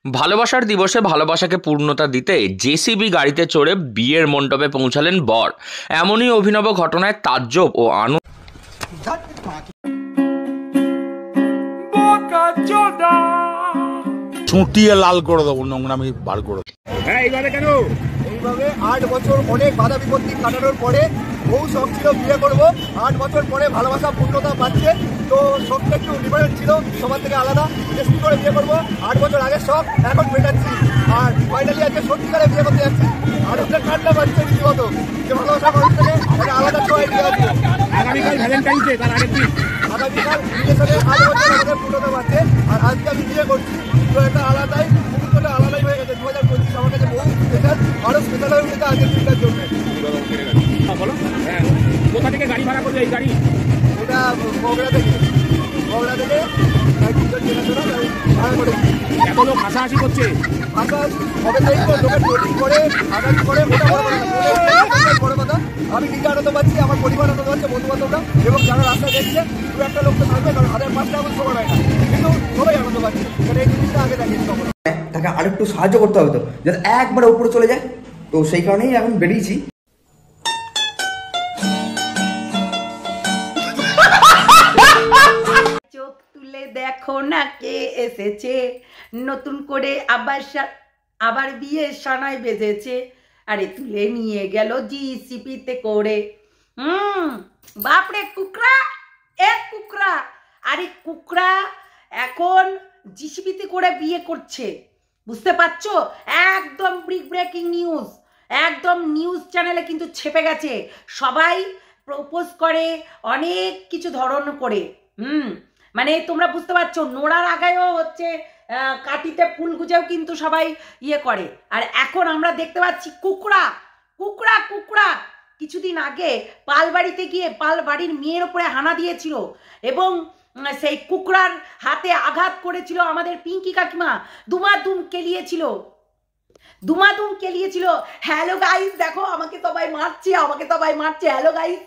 ভালোবাসার দিবসে ভালোবাসাকে পূর্ণতা দিতে জেসিবি গাড়িতে চড়ে বিয়ের মণ্ডপে পৌঁছালেন বর। এমনই অভিনব ঘটনায় তাজ্জব ও আনন্দ। চুটিয়ে লাল করে দেবো, নোংরামি বার করে দেবো। হ্যাঁ, এইভাবে কেন? এইভাবে 8 বছর অনেক বাধা বিপত্তি কাটানোর পরে বহু শখ ছিল বিয়ে করবো। 8 বছর পরে ভালোবাসা পূর্ণতা পাচ্ছে, তো শখটা একটু ডিফারেন্ট ছিল, সবার থেকে আলাদা। টেস্টি করে বিয়ে করবো, 8 বছর আগের শখ এখন মেটাচ্ছি, আর ফাইনালি আজকে সত্যিকারে বিয়ে করতে যাচ্ছি। আর একটা ঠান্ডা পাচ্ছে রীতিমতো, যে ভালোবাসা মানুষ থেকে একটা আলাদা ছোঁয়া দিয়ে আসবে। আগামীকাল ভ্যালেন্টাইন্স ডে, তার আগের দিন আগামীকাল রিলেশনে 8 বছর আমাদের পূর্ণতা পাচ্ছে, আর আজকে আমি বিয়ে করছি। তো একটা আলাদাই মুহূর্তটা আলাদাই হয়ে গেছে। 2025 আমার কাছে বহু স্পেশাল, আরও স্পেশাল হয়ে গেছে আজকের দিনটার জন্য। বলো, হ্যাঁ, কোথা থেকে গাড়ি ভাড়া করবে এই গাড়ি? এটা বগুড়া থেকে ভাড়া করেছি। এত লোক হাসাহাসি করছে, হবে তাই তো, লোকের টোটিং করে হাসাহাসি করে, বড় কথা। আমি নিজে আনন্দ পাচ্ছি, আমার পরিবার আনন্দ পাচ্ছে, বন্ধু বান্ধবরা এবং যারা রাস্তায় দেখছে। দু একটা লোক তো থাকবে, কারণ 1000-5টা এখন সময় হয় না, কিন্তু সবাই আনন্দ পাচ্ছে। এই জিনিসটা আগে দেখিয়েছি তখন। তাকে আরেকটু সাহায্য করতে হবে, তো যাতে একবারে উপরে চলে যায়, তো সেই কারণেই এখন বেরিয়েছি। চোখ তুলে দেখো না কে এসেছে, নতুন করে আবার বিয়ে সানায় বেজেছে। আরে তুলে নিয়ে গেল জিসিপিতে করে। বাপরে কুকরা, এক কুকরা। আরে কুকরা এখন জিসিপিতে করে বিয়ে করছে, বুঝতে পারছো? একদম ব্রেকিং নিউজ, একদম নিউজ চ্যানেলে কিন্তু ছেপে গেছে। সবাই প্রপোজ করে অনেক কিছু ধরন করে। মানে তোমরা বুঝতে পারছো, নোড়ার আগায়ও হচ্ছে কাটিতে ফুল গুজেও কিন্তু সবাই ইয়ে করে। আর এখন আমরা দেখতে পাচ্ছি কুকড়া কুকড়া কুকড়া কিছুদিন আগে পালবাড়িতে গিয়ে পালবাড়ির মেয়ের ওপরে হানা দিয়েছিল এবং সেই কুকড়ার হাতে আঘাত করেছিল আমাদের পিঙ্কি কাকিমা। দুমাদুম কেলিয়েছিল। হ্যালো গাইস, দেখো আমাকে সবাই মারছে, হ্যালো গাইস।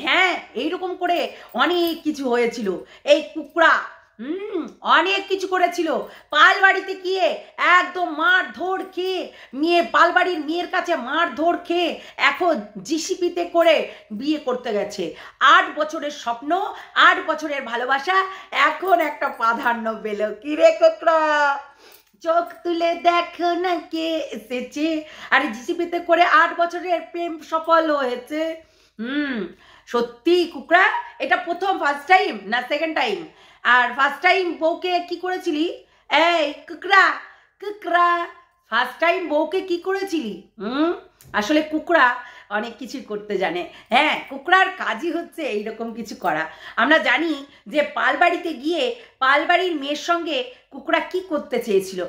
হ্যাঁ, এইরকম করে অনেক কিছু হয়েছিল। এই কুকড়া অনেক কিছু করেছিল। পালবাড়িতে গিয়ে একদম মারধর খেয়ে পালবাড়ির মেয়ের কাছে মারধর খেয়ে এখন জিসিপিতে করে বিয়ে করতে গেছে। 8 বছরের স্বপ্ন, 8 বছরের ভালোবাসা এখন একটা প্রাধান্য পেল। কি রে কুকড়া, চোখ তুলে দেখো না কে এসেছে। আর জিসিপিতে করে 8 বছরের প্রেম সফল হয়েছে। সত্যি কুকড়া, এটা প্রথম ফার্স্ট টাইম না সেকেন্ড টাইম? আর ফার্স্ট টাইম বউকে কি করেছিলি? এই কুকড়া ফার্স্ট টাইম বউকে কি করেছিলি? আসলে কুকড়া অনেক কিছু করতে জানে। হ্যাঁ, কুকড়ার কাজই হচ্ছে এইরকম কিছু করা। আমরা জানি যে পালবাড়িতে গিয়ে পালবাড়ির মেয়ের সঙ্গে কুকড়া কি করতে চেয়েছিল।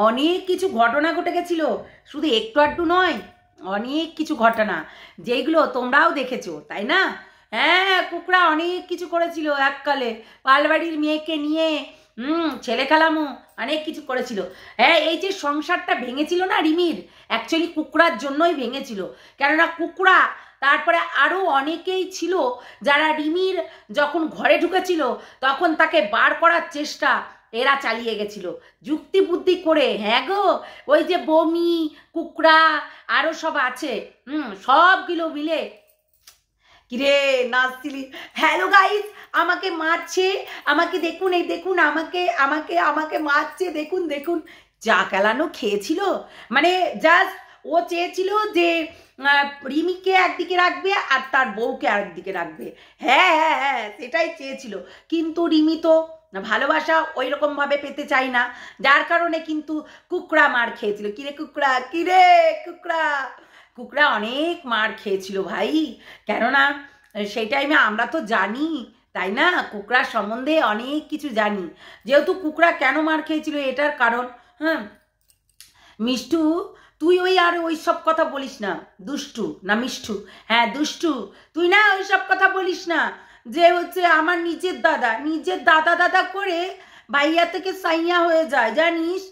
অনেক কিছু ঘটনা ঘটে গেছিল, শুধু একটু আধটু নয়, অনেক কিছু ঘটনা যেগুলো তোমরাও দেখেছো, তাই না? হ্যাঁ, কুকড়া অনেক কিছু করেছিল এককালে, পালবাড়ির মেয়েকে নিয়ে ছেলে খেলামো অনেক কিছু করেছিল। হ্যাঁ, এই যে সংসারটা ভেঙেছিল না রিমির, অ্যাকচুয়ালি কুকড়ার জন্যই ভেঙেছিল। কেননা কুকড়া তারপরে আরও অনেকেই ছিল যারা রিমির যখন ঘরে ঢুকেছিল তখন তাকে বার করার চেষ্টা এরা চালিয়ে গেছিল যুক্তি বুদ্ধি করে। হ্যাঁ গো, ওই যে বমি কুকড়া আরও সব আছে, সবগুলো মিলে। কিরে নাচছিলি? হ্যালো গাইস, আমাকে মারছে, আমাকে দেখুন, এই দেখুন, আমাকে আমাকে আমাকে মারছে, দেখুন দেখুন। যা কেলানো খেয়েছিল, মানে জাস্ট ও চেয়েছিল যে রিমিকে একদিকে রাখবে আর তার বউকে আরেকদিকে রাখবে। হ্যাঁ হ্যাঁ হ্যাঁ, সেটাই চেয়েছিল, কিন্তু রিমি তো ভালোবাসা ওই রকম ভাবে পেতে চাই না, যার কারণে কিন্তু কুকড়া মার খেয়েছিল। কিরে কুকড়া কুকড়া অনেক মার খেয়েছিল ভাই। কেননা সেই টাইমে আমরা তো জানি, তাই না? কুকড়ার সম্বন্ধে অনেক কিছু জানি। যেহেতু কুকড়া কেন মার খেয়েছিল এটার কারণ, মিষ্টু তুই ওই সব কথা বলিস না। দুষ্টু না মিষ্টু? হ্যাঁ দুষ্টু, তুই না ওই সব কথা বলিস না। যে হচ্ছে আমার নিজের দাদা করে ভাইয়া থেকে সাইয়া হয়ে যায়, জানিস?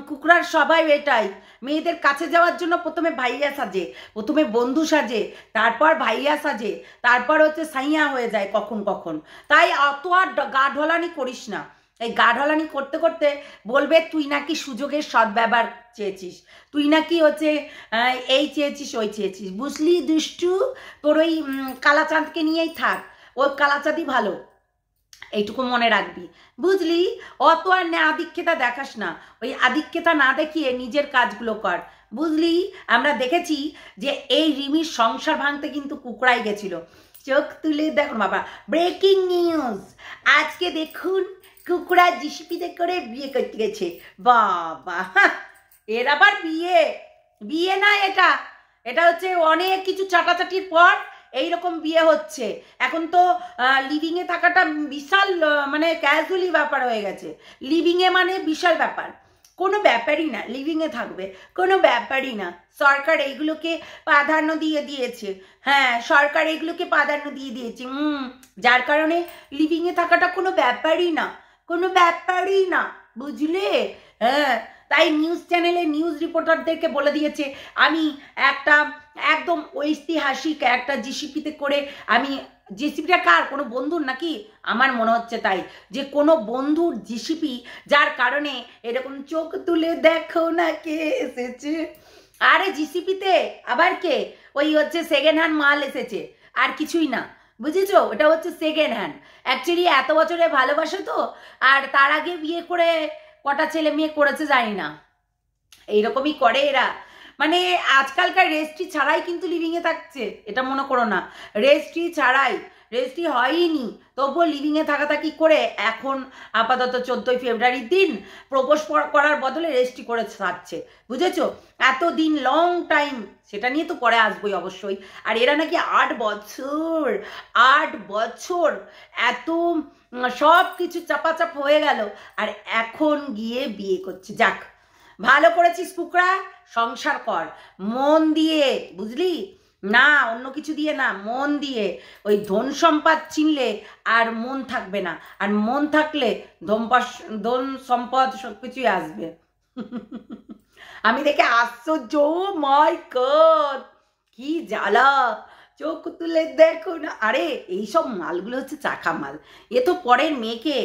কুকড়ার স্বভাব এটাই, মেয়েদের কাছে যাওয়ার জন্য প্রথমে ভাইয়া সাজে, প্রথমে বন্ধু সাজে, তারপর ভাইয়া সাজে, তারপর হচ্ছে সাইয়া হয়ে যায় কখন কখন। তাই অত আর গা ঢলানি করিস না। এই গা ঢলানি করতে করতে বলবে তুই নাকি সুযোগের সদ্ব্যবহার চেয়েছিস, তুই নাকি হচ্ছে এই চেয়েছিস ওই চেয়েছিস, বুঝলি দুষ্টু, তোর ওই কালাচাঁদকে নিয়েই থাক, ওই কালাচাঁদই ভালো, এইটুকু মনে রাখবি, বুঝলি? অত আর আধিক্যতা দেখাস না, ওই আধিক্যতা না দেখিয়ে নিজের কাজগুলো কর, বুঝলি? আমরা দেখেছি যে এই রিমির সংসার ভাঙতে কিন্তু কুকড়াই গেছিল। চোখ তুলে দেখুন বাবা, ব্রেকিং নিউজ, আজকে দেখুন কুকুরা জিসিপিতে করে বিয়ে করতে গেছে। বাবা, এর আবার বিয়ে? বিয়ে না, এটা হচ্ছে অনেক কিছু চাটাচাটির পর এইরকম বিয়ে হচ্ছে। এখন তো লিভিংয়ে থাকাটা বিশাল মানে ক্যাজুয়ালি ব্যাপার হয়ে গেছে। লিভিংয়ে মানে বিশাল ব্যাপার, কোনো ব্যাপারই না, লিভিংয়ে থাকবে কোনো ব্যাপারই না। সরকার এইগুলোকে প্রাধান্য দিয়ে দিয়েছে, হ্যাঁ সরকার এগুলোকে প্রাধান্য দিয়ে দিয়েছে, যার কারণে লিভিংয়ে থাকাটা কোনো ব্যাপারই না, কোনো ব্যাপারই না, বুঝলে? হ্যাঁ, তাই নিউজ চ্যানেলে নিউজ রিপোর্টারদেরকে বলে দিয়েছে আমি একটা একদম ঐতিহাসিক একটা জিসিপিতে করে আমি, জিসিপিটা কার, কোনো বন্ধুর নাকি? আমার মনে হচ্ছে তাই, যে কোনো বন্ধুর জিসিপি, যার কারণে এরকম চোখ তুলে দেখো না কে এসেছে। আরে জিসিপিতে আবার কে? ওই হচ্ছে সেকেন্ড হ্যান্ড মাল এসেছে, আর কিছুই না, বুঝেছো? ওটা হচ্ছে সেকেন্ড হ্যান্ড। অ্যাকচুয়ালি এত বছরে ভালোবাসো তো, আর তার আগে বিয়ে করে কটা ছেলে মেয়ে করেছে জানি না, এইরকমই করে এরা। মানে আজকালকার রেজিস্ট্রি ছাড়াই কিন্তু লিভিংয়ে থাকছে, এটা মনে করো না, রেজিস্ট্রি ছাড়াই, রেজিস্ট্রি হয়নি তবুও লিভিংয়ে থাকাথাকি করে এখন আপাতত 14ই ফেব্রুয়ারির দিন প্রপোজ করার বদলে রেজিস্ট্রি করে থাকছে, বুঝেছো? এতদিন লং টাইম, সেটা নিয়ে তো পরে আসবোই অবশ্যই। আর এরা নাকি 8 বছর এত সব কিছু চাপাচাপ হয়ে গেল, আর এখন গিয়ে বিয়ে করছে। যাক, ভালো করেছিস কুকড়া, সংসার কর মন দিয়ে, বুঝলি? না অন্য কিছু দিয়ে না, মন দিয়ে। ওই ধন সম্পদ চিনলে আর মন থাকবে না, আর মন থাকলে ধন সম্পদ সব কিছুই আসবে। আমি দেখে আশ্চর্য, মাই গড, কি জ্বালা, চোখ তুলে দেখো না। আরে এইসব মালগুলো হচ্ছে চাকা মাল, এ তো পরের মেয়েকে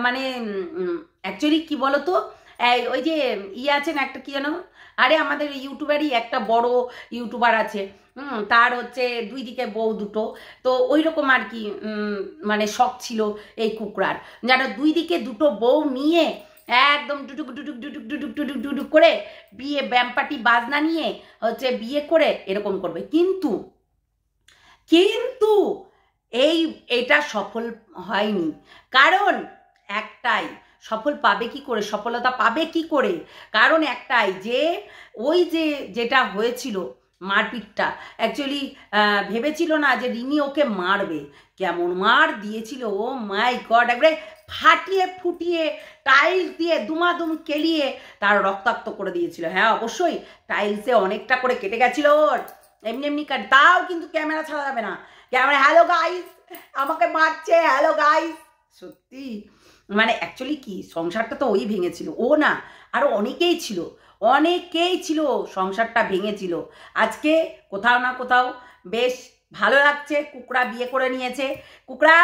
মানে অ্যাকচুয়ালি কি বলতো, ওই যে আছেন একটা কি জানো, আরে আমাদের ইউটিউবারই একটা বড় ইউটিউবার আছে, তার হচ্ছে 2 দিকে বউ দুটো, তো ওই রকম আর কি মানে শখ ছিল এই কুকড়ার, যেন 2 দিকে দুটো বউ নিয়ে একদম ডুডুক ডুডুক ডুডুক ডুডুক ডুডুক ডুডুক করে বিয়ে, ব্যাম্পাটি বাজনা নিয়ে হচ্ছে বিয়ে করে এরকম করবে। কিন্তু এটা সফল হয়নি, কারণ একটাই, সফল পাবে কি করে, সফলতা পাবে কি করে, কারণ একটাই, যে ওই যেটা হয়েছিল মারপিটটা, অ্যাকচুয়ালি ভেবেছিল না যে রিমি ওকে মারবে, কেমন মার দিয়েছিল, ও মাই গড, একবারে ফাটিয়ে ফুটিয়ে টাইলস দিয়ে দুমাদুম কেলিয়ে তার রক্তাক্ত করে দিয়েছিল। হ্যাঁ অবশ্যই টাইলসে অনেকটা করে কেটে গেছিল ওর, এমনি এমনি তাও কিন্তু ক্যামেরা ছাড়া যাবে না, ক্যামেরা হ্যালো গাইস আমাকে মারছে, হ্যালো গাইস। সত্যি মানে অ্যাকচুয়ালি কি, সংসারটা তো ওই ভেঙেছিল, ও না আরও অনেকেই ছিল সংসারটা ভেঙেছিল। আজকে কোথাও না কোথাও বেশ ভালো লাগছে, কুকড়া বিয়ে করে নিয়েছে। কুকড়া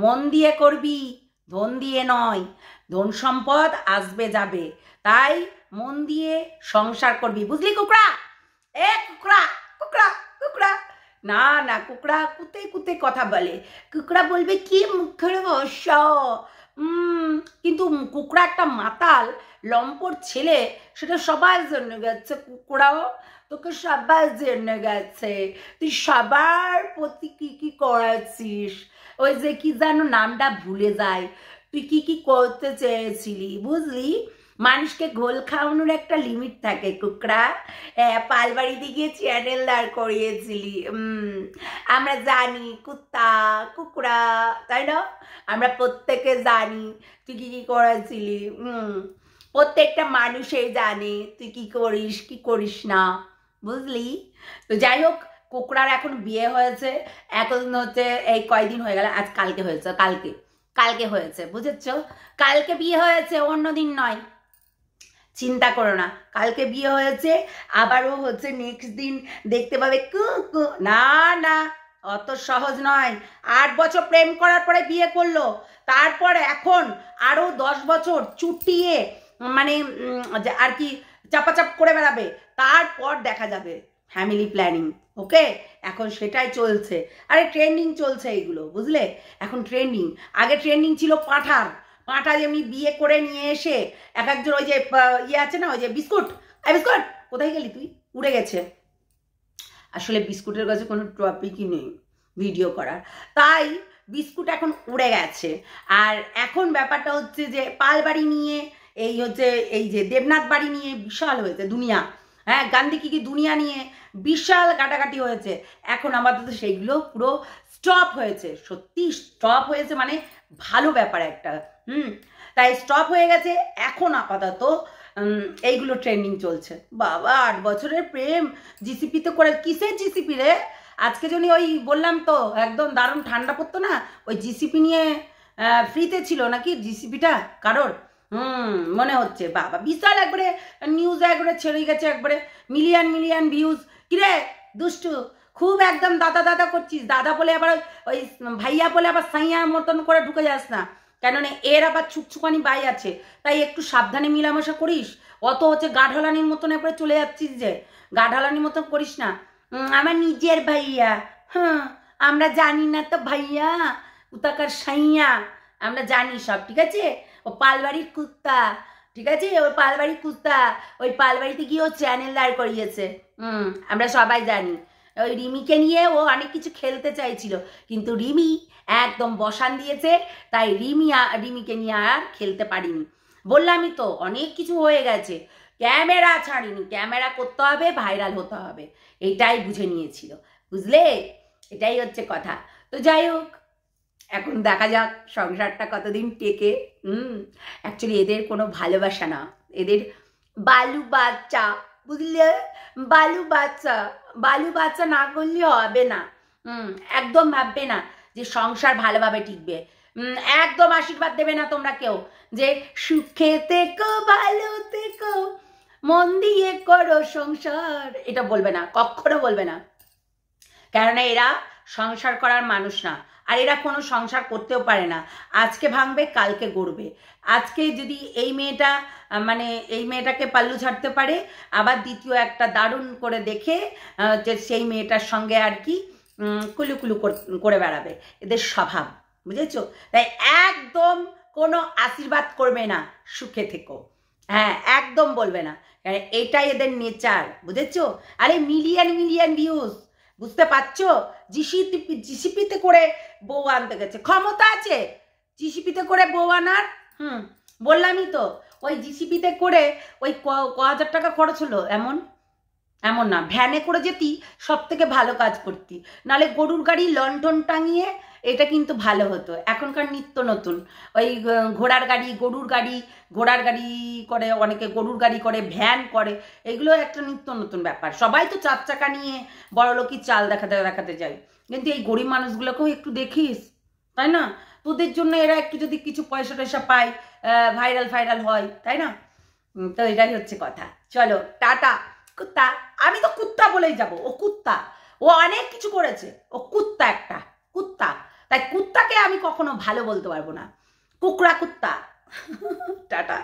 মন দিয়ে করবি, ধন দিয়ে নয়, ধন সম্পদ আসবে যাবে, তাই মন দিয়ে সংসার করবি, বুঝলি কুকড়া? এ কুকড়া কুকড়া কুকড়া, না না কুকড়া কুতে কুতে কথা বলে, কুকড়া বলবে কি মুখের ভাষা, কিন্তু কুকড়া একটা মাতাল লম্পর ছেলে, সেটা সবার জন্য গেছে কুকড়াও, তোকে সবার জন্য গেছে, তুই সবার প্রতি কি কি করেছিস, ওই যে কি যেন নামটা ভুলে যায়, তুই কি কি করতে চেয়েছিলি, বুঝলি? মানুষকে ঘোল খাওয়ানোর একটা লিমিট থাকে কুকড়া, পালবাড়িতে গিয়ে চ্যানেল দাঁড় করিয়েছিলি, আমরা জানি কুত্তা কুকড়া, তাই না? আমরা প্রত্যেকে জানি তুই কি কি করেছিলি, প্রত্যেকটা মানুষই জানে তুই কি করিস কি করিস না, বুঝলি? তো যাই হোক, কুকড়ার এখন বিয়ে হয়েছে, এখন হচ্ছে এই কয়দিন হয়ে গেল, আজ কালকে হয়েছে, কালকে হয়েছে, বুঝেছ? কালকে বিয়ে হয়েছে, অন্যদিন নয়, চিন্তা করো না, কালকে বিয়ে হয়েছে, আবারও হচ্ছে নেক্সট দিন দেখতে পাবে কু কু, না না অত সহজ নয়। 8 বছর প্রেম করার পরে বিয়ে করলো, তারপর এখন আরো 10 বছর চুটিয়ে মানে আর কি চাপাচাপ করে বেড়াবে, তারপর দেখা যাবে ফ্যামিলি প্ল্যানিং। ওকে, এখন সেটাই চলছে। আরে ট্রেন্ডিং চলছে এইগুলো, বুঝলে? এখন ট্রেন্ডিং। আগে ট্রেন্ডিং ছিল পাঁঠার। পাঁঠা যেমনি বিয়ে করে নিয়ে এসে এক একজন ওই যে ইয়ে আছে না, ওই যে বিস্কুট, বিস্কুট কোথায় গেলি তুই, উড়ে গেছে। আসলে বিস্কুটের কাছে কোনো টপিকই নেই ভিডিও করার, তাই বিস্কুট এখন উড়ে গেছে। আর এখন ব্যাপারটা হচ্ছে যে পালবাড়ি নিয়ে এই হচ্ছে এই যে দেবনাথ বাড়ি নিয়ে বিশাল হয়েছে দুনিয়া। হ্যাঁ, গান্ধী কি দুনিয়া নিয়ে বিশাল কাটাকাটি হয়েছে। এখন আপাতত সেইগুলো পুরো স্টপ হয়েছে। সত্যি স্টপ হয়েছে, মানে ভালো ব্যাপার একটা। তাই স্টপ হয়ে গেছে। এখন আপাতত এইগুলো ট্রেন্ডিং চলছে। বাবা, 8 বছরের প্রেম জিসিপিতে করে। কিসের জিসিপি রে? আজকে যদি ওই বললাম তো একদম দারুণ ঠান্ডা পড়তো না, ওই জিসিপি নিয়ে ফ্রিতে ছিল নাকি জিসিপিটা কারোর? মনে হচ্ছে। বাবা, বিশাল একবারে নিউজ একবারে ছেড়ে গেছে, একবারে মিলিয়ন মিলিয়ন ভিউজ। কিরে দুষ্টু, খুব একদম দাদা দাদা করছিস। দাদা বলে আবার ওই ভাইয়া বলে আবার সাইয়ার মতন করে ঢুকে যাস না, কেননা এর আবার ছুকছুকানি বাই আছে, তাই একটু সাবধানে মিলামেশা করিস। অত হচ্ছে গাঢলানির মতন একবারে চলে যাচ্ছিস যে, গাঢলানির মতন করিস না। আমার নিজের ভাইয়া। হ্যাঁ, আমরা জানি না তো ভাইয়া, উতাকার সাইয়া, আমরা জানি সব, ঠিক আছে? ও পালবাড়ির কুত্তা, ঠিক আছে? ওই পালবাড়ির কুত্তা ওই পালবাড়িতে গিয়ে ও চ্যানেল দাঁড় করিয়েছে। আমরা সবাই জানি। ওই রিমিকে নিয়ে ও অনেক কিছু খেলতে চাইছিল, কিন্তু রিমি একদম বসান দিয়েছে, তাই রিমিকে নিয়ে আর খেলতে পারিনি। বললামই তো, অনেক কিছু হয়ে গেছে। ক্যামেরা ছাড়িনি, ক্যামেরা করতে হবে, ভাইরাল হতে হবে, এটাই বুঝে নিয়েছিল, বুঝলে? এটাই হচ্ছে কথা। তো যাই হোক, এখন দেখা যাক সংসারটা কতদিন টেকে। অ্যাকচুয়ালি এদের কোনো ভালোবাসা না, এদের বালু বাচ্চা, বুঝলে? বালু বাচ্চা, বালু বাচ্চা না করলে হবে না। একদম ভাববে না যে সংসার ভালোভাবে টিকবে। একদম আশীর্বাদ দেবে না তোমরা কেউ যে সুখে থেকো, ভালো থেকো, মন দিয়ে করো সংসার, এটা বলবে না, কখনো বলবে না। কেননা এরা সংসার করার মানুষ না, আর এরা কোনো সংসার করতেও পারে না। আজকে ভাঙবে, কালকে গড়বে। আজকে যদি এই মেয়েটা মানে এই মেয়েটাকে পাল্লু ছাড়তে পারে, আবার দ্বিতীয় একটা দারুণ করে দেখে যে সেই মেয়েটার সঙ্গে আর কি কুলুকুলু করে বেড়াবে। এদের স্বভাব, বুঝেছো? তাই একদম কোনো আশীর্বাদ করবে না সুখে থেকো। হ্যাঁ, একদম বলবে না, কারণ এটাই এদের নেচার, বুঝেছো? আরে মিলিয়ন মিলিয়ন ভিউজ, বুঝতে পারছো? জিসিপিতে করে বউ আনতে গেছে, ক্ষমতা আছে জিসিপিতে করে বউ আনার। বললামই তো, ওই জিসিপিতে করে ওই ক হাজার টাকা খরচ হলো, এমন না, ভ্যানে করে যেতি সব থেকে ভালো কাজ করতি, নালে গরুর গাড়ি লন্ঠন টাঙিয়ে এটা কিন্তু ভালো হতো। এখনকার নিত্য নতুন ওই ঘোড়ার গাড়ি, গরুর গাড়ি, ঘোড়ার গাড়ি করে অনেকে, গরুর গাড়ি করে, ভ্যান করে, এগুলো একটা নিত্য নতুন ব্যাপার। সবাই তো 4 চাকা নিয়ে বড়লোকির চাল দেখাতে যায়, কিন্তু এই গরিব মানুষগুলোকেও একটু দেখিস, তাই না? তোদের জন্য এরা একটু যদি কিছু পয়সা টয়সা পায়, ভাইরাল হয়, তাই না? তো এটাই হচ্ছে কথা। চলো টাটা। কুত্তা, আমি তো কুত্তা বলেই যাব। ও কুত্তা, ও অনেক কিছু করেছে, ও কুত্তা, একটা কুত্তা। তাই কুত্তাকে আমি কখনো ভালো বলতে পারবো না, কুকড়া কুত্তা। টাটা।